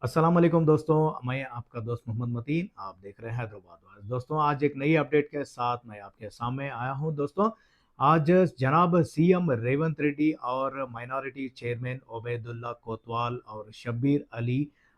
अस्सलाम वालेकुम दोस्तों, मैं आपका दोस्त मोहम्मद मतीन। आप देख रहे हैं हैदराबाद वाइज। दोस्तों, आज एक नई अपडेट के साथ मैं आपके सामने आया हूं। दोस्तों, आज जनाब सीएम रेवंत रेड्डी और माइनॉरिटी चेयरमैन ओबैदुल्ला कोतवाल और शब्बीर अली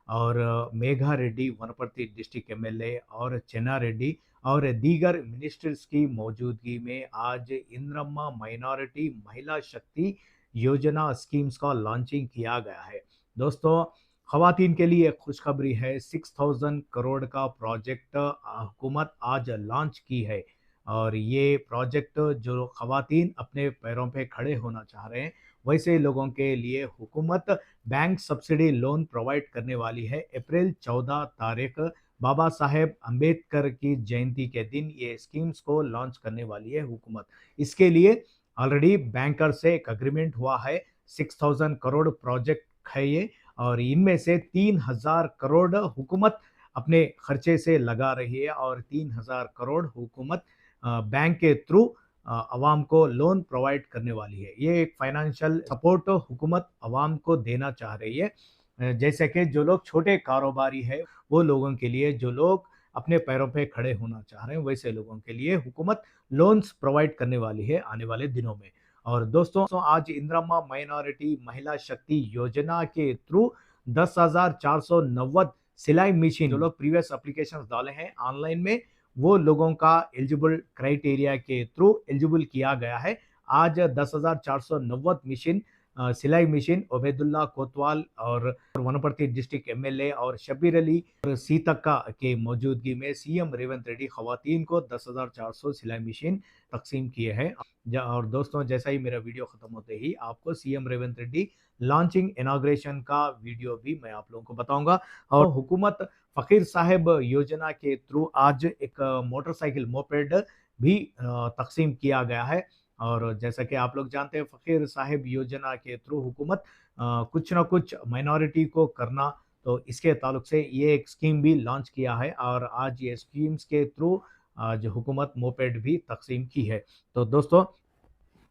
और मेघा रेड्डी वनपर्ती डिस्ट्रिक्ट एमएलए और चेन्ना रेड्डी और दीगर मिनिस्टर्स की मौजूदगी में आज इंद्रम्मा माइनॉरिटी महिला शक्ति योजना स्कीम्स का लॉन्चिंग किया गया है। दोस्तों, खवातीन के लिए खुशखबरी है। 6000 करोड़ का प्रोजेक्ट हुकूमत आज लॉन्च की है। और ये प्रोजेक्ट जो खवातीन अपने पैरों पे खड़े होना चाह रहे हैं, वैसे लोगों के लिए हुकूमत बैंक सब्सिडी लोन प्रोवाइड करने वाली है। अप्रैल 14 तारीख बाबा साहेब अम्बेडकर की जयंती के दिन ये स्कीम्स को लॉन्च करने वाली है हुकूमत। इसके लिए ऑलरेडी बैंकर से एक अग्रीमेंट हुआ है। 6000 करोड़ प्रोजेक्ट है ये, और इनमें से 3000 करोड़ हुकूमत अपने खर्चे से लगा रही है और 3000 करोड़ हुकूमत बैंक के थ्रू अवाम को लोन प्रोवाइड करने वाली है। ये एक फाइनेंशियल सपोर्ट हुकूमत अवाम को देना चाह रही है। जैसे कि जो लोग छोटे कारोबारी है, वो लोगों के लिए, जो लोग अपने पैरों पे खड़े होना चाह रहे हैं, वैसे लोगों के लिए हुकूमत लोन्स प्रोवाइड करने वाली है आने वाले दिनों में। और दोस्तों, आज इंदिरा माइनॉरिटी महिला शक्ति योजना के थ्रू 10,490 सिलाई मशीन, जो लोग प्रीवियस एप्लीकेशंस डाले हैं ऑनलाइन में, वो लोगों का एलिजिबल क्राइटेरिया के थ्रू एलिजिबल किया गया है। आज 10,490 मशीन सिलाई मशीन ओबैदुल्ला कोतवाल और वनपर्ती डिस्ट्रिक्ट एमएलए और शब्बीर अली और सीतक्का के मौजूदगी में सीएम रेवंत रेड्डी खवातीन को 10,400 सिलाई मशीन तकसीम किए हैं। और दोस्तों, जैसा ही मेरा वीडियो खत्म होते ही आपको CM Revanth Reddy launching inauguration का वीडियो भी मैं आप लोगों को बताऊंगा। और हुकूमत फकीर साहब योजना के थ्रू आज एक मोटरसाइकिल मोपेड भी तकसीम किया गया है। और जैसा कि आप लोग जानते हैं, फकीर साहब योजना के थ्रू हुकूमत कुछ ना कुछ माइनॉरिटी को करना, तो इसके ताल्लुक से ये एक स्कीम भी लॉन्च किया है। और आज ये स्कीम्स के थ्रू आज हुकूमत मोपेड भी तकसीम की है। तो दोस्तों,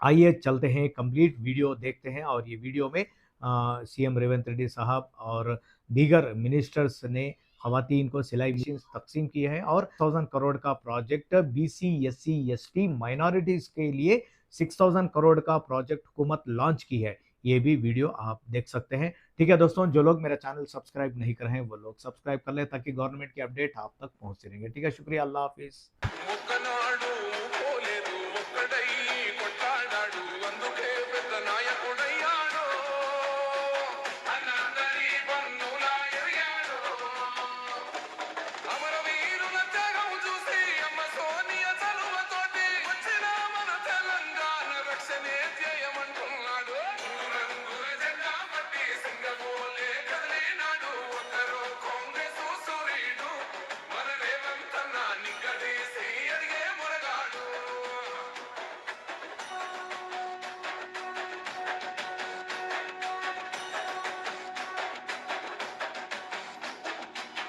आइए चलते हैं, कंप्लीट वीडियो देखते हैं। और ये वीडियो में सीएम रेवंत रेड्डी साहब और दीगर मिनिस्टर्स ने खवातीन को सिलाई मशीन तकसीम की है। और 1000 करोड़ का project BC SC ST minorities के लिए 6000 करोड़ का प्रोजेक्ट हुकूमत लॉन्च की है। ये भी वीडियो आप देख सकते हैं। ठीक है दोस्तों, जो लोग मेरा चैनल सब्सक्राइब नहीं कर रहे हैं, वो लोग सब्सक्राइब कर लें ताकि गवर्नमेंट की अपडेट आप तक पहुंचती रहेंगे। ठीक है, शुक्रिया, अल्लाह हाफिज। ముక్కనాడు పోలేదు ఒక్కడై కొట్లాడాడు అందుకే పెద్ద నాయకుడయ్యాడు అన్నందరి పన్నుల ఎరిగాడు అమరవీరుల త్యాగం చూసి అమ్మ సోనియ చలువతోటి వచ్చిన మన తెలంగాణ రక్షణే ధ్యేయమంటున్నాడు రంగుల జెండా పట్టి సింగబోలే కదిలినాడు ఒక్కరో కాంగ్రెస్ సూరీడు మన రేవంతన్న నిగ్గదీసి అడిగే మురగాడు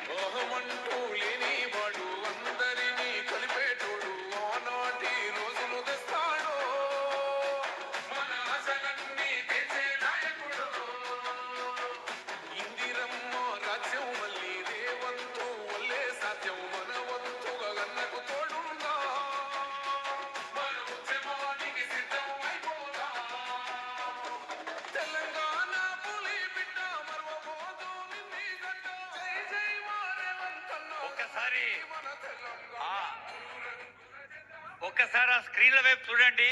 మోహమంటూ లేనివాడు అందరినీ కలిపేటోడు ఆనాటి రోజులు తెస్తాడు మన ఆశలన్నీ తెచ్చే నాయకుడు ఇందిరమ్మ రాజ్యం మళ్ళీ రేవంతు వల్లే సాధ్యం మన వంతుగా గన్నకు తోడుందా మన ఉద్యమానికి సిద్ధం అయిపోదా తెలంగాణ పులి బిడ్డ మరవబోదు నిన్ని గడ్డ జై జై మారేవంతన్న ఒక్కసారి మన తెలంగాణ ఒక్కసారి ఆ స్క్రీన్ల వైపు చూడండి.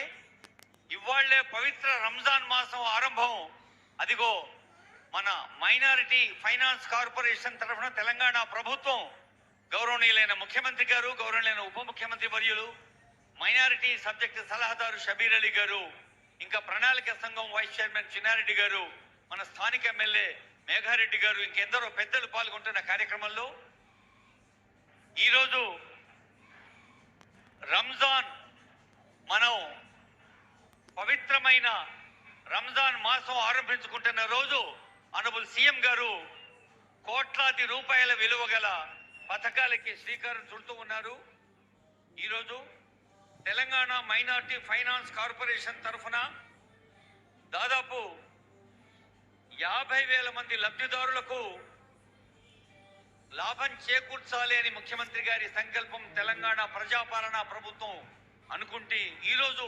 ఇవాళ్లే పవిత్ర రంజాన్ మాసం ఆరంభం. అదిగో మన మైనారిటీ ఫైనాన్స్ కార్పొరేషన్ తరఫున తెలంగాణ ప్రభుత్వం, గౌరవనీయులైన ముఖ్యమంత్రి గారు, గౌరవనీయులైన ఉప ముఖ్యమంత్రి వర్యులు, మైనారిటీ సబ్జెక్ట్ సలహాదారు షబీర్ అలీ గారు, ఇంకా ప్రణాళిక సంఘం వైస్ చైర్మన్ చిన్నారెడ్డి గారు, మన స్థానిక ఎమ్మెల్యే మేఘారెడ్డి గారు, ఇంకెందరో పెద్దలు పాల్గొంటున్న కార్యక్రమంలో ఈరోజు రంజాన్, మనం పవిత్రమైన రంజాన్ మాసం ఆరంభించుకుంటున్న రోజు ఆనరబుల్ సీఎం గారు కోట్లాది రూపాయల విలువ గల పథకాలకి శ్రీకారం చుడుతూ ఉన్నారు. ఈరోజు తెలంగాణ మైనారిటీ ఫైనాన్స్ కార్పొరేషన్ తరఫున దాదాపు 50,000 మంది లబ్ధిదారులకు లాభం చేకూర్చాలి అని ముఖ్యమంత్రి గారి సంకల్పం తెలంగాణ ప్రజాపాలన ప్రభుత్వం అనుకుంటే ఈరోజు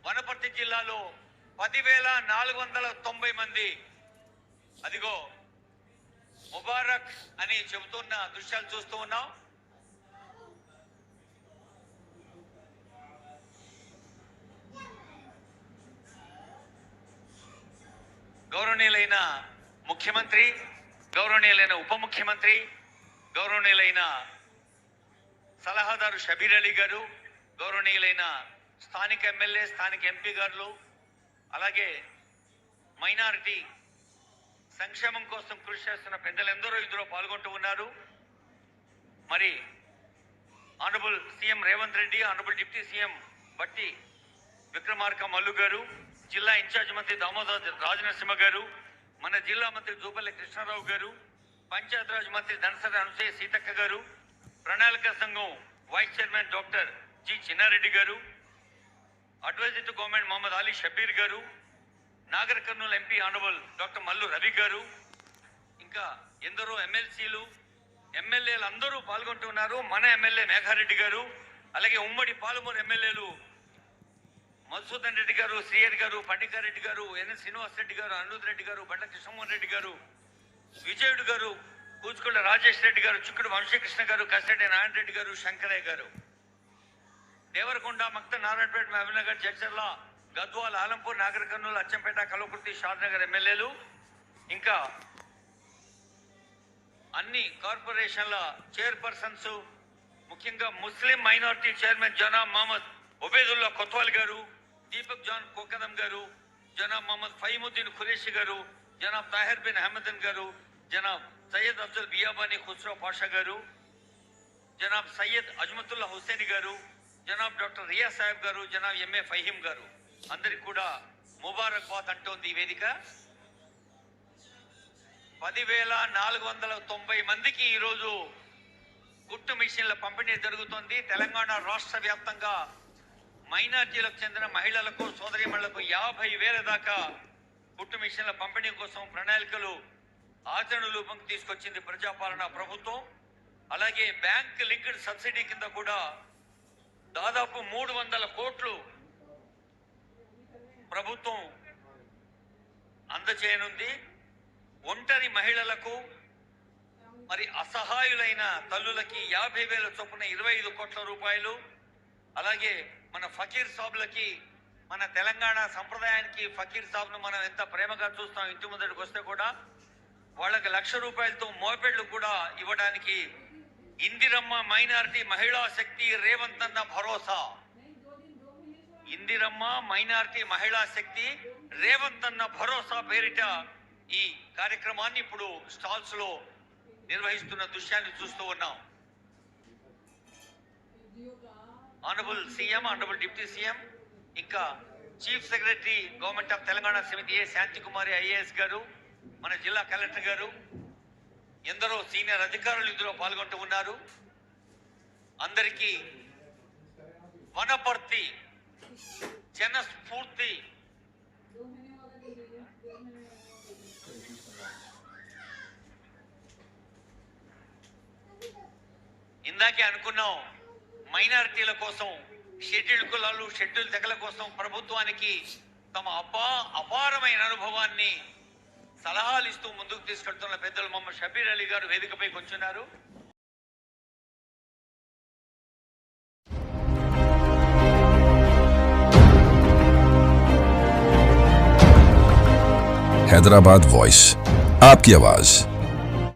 వనపర్తి జిల్లాలో 10,490 మంది అదిగో ముబారక్ అని చెబుతున్న దృశ్యాలు చూస్తూ ఉన్నాం. గౌరవనీయులైన ముఖ్యమంత్రి, గౌరవనీయులైన ఉప ముఖ్యమంత్రి, గౌరవనీయులైన సలహాదారు షబీర్ అలీ గారు, గౌరవనీయులైన స్థానిక ఎమ్మెల్యే, స్థానిక ఎంపీ గారు, అలాగే మైనారిటీ సంక్షేమం కోసం కృషి చేస్తున్న పెద్దలందరూ ఇందులో పాల్గొంటూ ఉన్నారు. మరి honourable CM Revanth Reddy, honourable deputy CM బట్టి విక్రమార్క మల్లు గారు, జిల్లా ఇన్ఛార్జ్ మంత్రి దామోదర్ రాజనరసింహ గారు, మన జిల్లా మంత్రి జూపల్లి కృష్ణారావు గారు, పంచాయతీరాజ్ మంత్రి ధనసరి అనసూయ సీతక్క గారు, ప్రణాళిక సంఘం vice chairman doctor G Chinnareddy గారు, adviser to government Mohammed Ali Shabbir గారు, Nagar Kurnool MP honourable doctor Mallu Ravi గారు, ఇంకా ఎందరో ఎమ్మెల్సీలు, ఎమ్మెల్యేలు అందరూ పాల్గొంటున్నారు. మన ఎమ్మెల్యే మేఘారెడ్డి గారు, అలాగే ఉమ్మడి పాలమూరు ఎమ్మెల్యేలు మధుసూదన్ రెడ్డి గారు, శ్రీహరి గారు, పండికారెడ్డి గారు, ఎన్ శ్రీనివాస్ రెడ్డి గారు, అనిరుద్ రెడ్డి గారు, బండ్ల కృష్ణమోహన్ రెడ్డి గారు, విజయుడు గారు, కూచుకొండ రాజేష్ రెడ్డి గారు, చుక్కుడు వంశీకృష్ణ గారు, కసిరెడ్డి నారాయణ రెడ్డి గారు, శంకరయ్య గారు, దేవరకొండ, మక్త, నారాయణపేట, మహబూబ్నగర్, జడ్చర్ల, గద్వాల్, ఆలంపూర్, నాగర్ కర్నూలు, అచ్చంపేట, కల్వకుర్తి, షాద్నగర్ ఎమ్మెల్యేలు, ఇంకా అన్ని కార్పొరేషన్ల చైర్పర్సన్స్, ముఖ్యంగా ముస్లిం మైనారిటీ చైర్మన్ జనాబ్ మహమ్మద్ ఒబేదుల్లా కొత్వాల్ గారు, దీపక్ జాన్ కోకదం గారు, జనాబ్ మహమ్మద్ ఫహీముద్దీన్ ఖురేషి గారు, జనాబ్ తాహిర్ బిన్ అహ్మదన్ గారు, జనాబ్ సయ్యద్ అఫ్జల్ బియాబానీ ఖుస్రో పాషా గారు, జనాబ్ సయ్యద్ అజ్మతుల్లా హుస్సేని గారు, జనాబ్ డాక్టర్ రియా సాహెబ్ గారు, జనాబ్ ఎంఏ ఫహీం గారు, అందరికి కూడా ముబారక్బాద్ అంటోంది ఈ వేదిక. 10,490 మందికి ఈరోజు కుట్టు మిషన్ల పంపిణీ జరుగుతోంది. తెలంగాణ రాష్ట్ర వ్యాప్తంగా మైనార్టీలకు చెందిన మహిళలకు, సోదరీమణులకు 50,000 దాకా కుట్టు మిషన్ల పంపిణీ కోసం ప్రణాళికలు ఆచరణ రూపంకి తీసుకొచ్చింది ప్రజాపాలన ప్రభుత్వం. అలాగే బ్యాంక్ లింక్డ్ సబ్సిడీ కింద కూడా దాదాపు 300 కోట్లు ప్రభుత్వం అందజేయనుంది. ఒంటరి మహిళలకు, మరి అసహాయులైన తల్లులకి 50,000 చొప్పున 25 కోట్ల రూపాయలు, అలాగే మన ఫకీర్ సాబులకి, మన తెలంగాణ సంప్రదాయానికి ఫకీర్ సాబ్ను మనం ఎంత ప్రేమగా చూస్తాం, ఇంటి ముందరికి వస్తే కూడా వాళ్ళకి 1,00,000 రూపాయలతో మోపెడ్లు కూడా ఇవ్వడానికి ఇందిరమ్మ మైనారిటీ మహిళా శక్తి రేవంత్ అన్న భరోసా, ఇందిరమ్మ మైనారిటీ మహిళా శక్తి రేవంత్ అన్న భరోసా పేరిట ఈ కార్యక్రమాన్ని ఇప్పుడు స్టాల్స్ లో నిర్వహిస్తున్న దృశ్యాన్ని చూస్తూ ఉన్నాం. Honourable CM, honourable deputy CM, ఇంకా chief secretary government of Telangana Shrimati A Shantikumari IAS గారు, మన జిల్లా కలెక్టర్ గారు, ఎందరో సీనియర్ అధికారులు ఇందులో పాల్గొంటూ ఉన్నారు. అందరికీ వనపర్తి జనస్ఫూర్తి ఇందాకే అనుకున్నాం, మైనారిటీల కోసం, షెడ్యూల్ కులాలు, షెడ్యూల్ తెగల కోసం ప్రభుత్వానికి తమ అపారమైన అనుభవాన్ని సలహాలు ఇస్తూ ముందుకు తీసుకెళ్తున్న పెద్దలు మొహమ్మద్ షబీర్ అలీ గారు వేదికపై కూర్చున్నారు. हैदराबाद वॉइस, आपकी आवाज।